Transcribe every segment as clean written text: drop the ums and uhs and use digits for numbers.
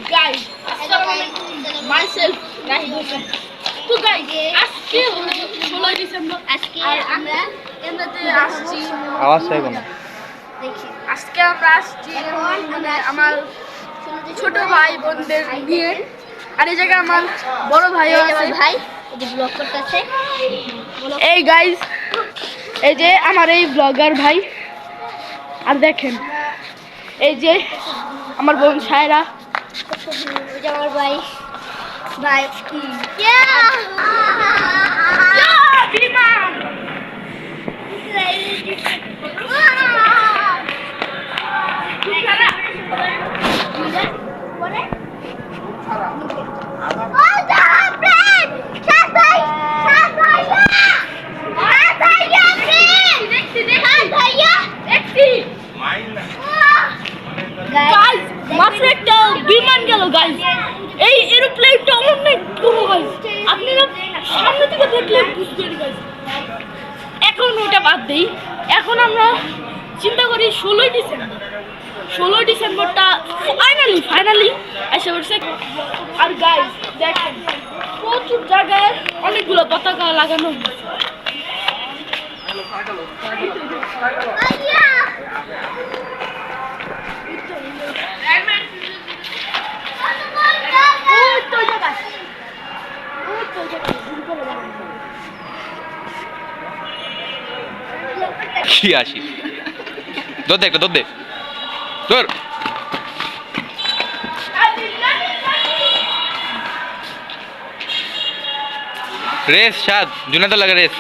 guys, myself Rahim Hossain. তো guys আজকে হলো 16 ডিসেম্বর। আজকে আমরা এমনিতে আসছি আওয়াজ হবে না। আজকে আমরা আসছি মানে আমার ছোট ভাই বোনদের নিয়ে। আর এই জায়গায় আমার বড় ভাইও আছে, ভাই এই ব্লগ করতেছে। এই গাইস এই যে আমার এই ব্লগার ভাই, আর দেখেন এই যে আমার বোন সায়রা, ওই যে আমার ভাই ভাই বিমান মাত্র একটা বিমান গেল গাইস। এই এরোপ্লেনটা অনেক বড় গাইস, আপনারা সামনে থেকে দেখলে বুঝবেন গাইস। এখন ওটা বাদ দেই, এখন আমরা চিন্তা করি 16 ডিসেম্বরটা ফাইনালি এসে পড়ছে। আর গাইস দেখেন প্রচুর জায়গায় অনেকগুলো পতাকা লাগানো হয়েছে। কি আসি দৌড় দে, একটা দৌড় দে, দৌড়। রেস সাদ জুনাদ লাগে রেস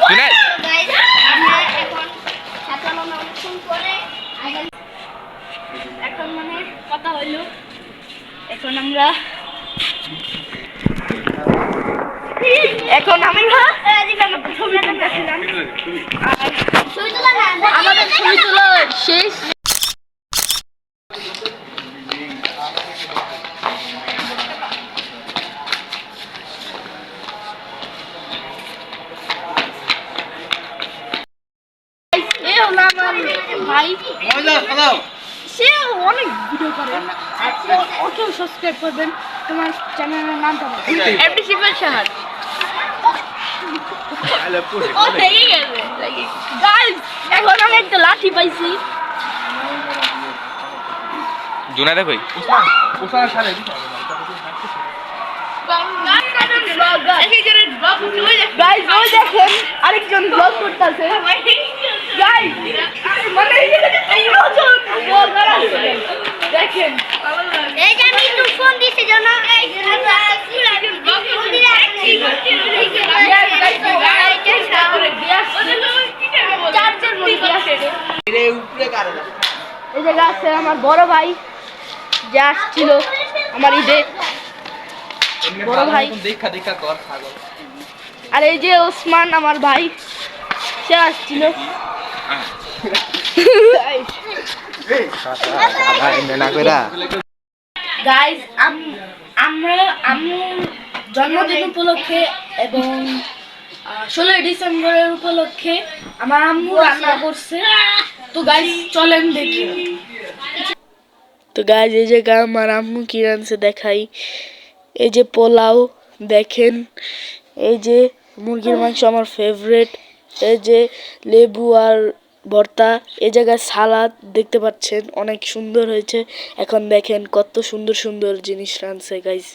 জুনাদ। এখন মানে কথা হইলো, এখন আমরা ছবি তুলতেছিলাম। আমাদের ছবি তোলা শেষ। এ হলো আমার ভাই, সে অনেক ভিডিও করে, ওকেও সাবস্ক্রাইব করবেন। তোমার চ্যানেলের নামটা এমডি সিফাত শাহাদ। ও দেখে গেছে গাইস, এখন আমি একটা লাঠি পাইছি। জুনাদে কই গাইস, ওই দেখেন আরেকজন ব্লগ করতেছে গাইস, মানে দেখেন এই যে আমি একটু ফোন দিছি জন্য এই জায়গা আছে আমার বড় ভাই যে আসছিল আমার ঈদে, বড় ভাই। আর এই যে ওসমান আমার ভাই, সে আসছিল। গাইস আম্মু জন্মদিন উপলক্ষে এবং 16 ডিসেম্বরের উপলক্ষে আমার আম্মু রান্না করছে। তো গাইস চলেন দেখি। তো গাইস এই জায়গা আমার আম্মু কি রাঁধছে দেখাই। এই যে পোলাও দেখেন, এই যে মুরগির মাংস আমার ফেভারিট, এই যে লেবু আর ভর্তা, এই জায়গায় সালাদ দেখতে পাচ্ছেন অনেক সুন্দর হয়েছে। এখন দেখেন কত সুন্দর সুন্দর জিনিস রাঁধছে গাইস।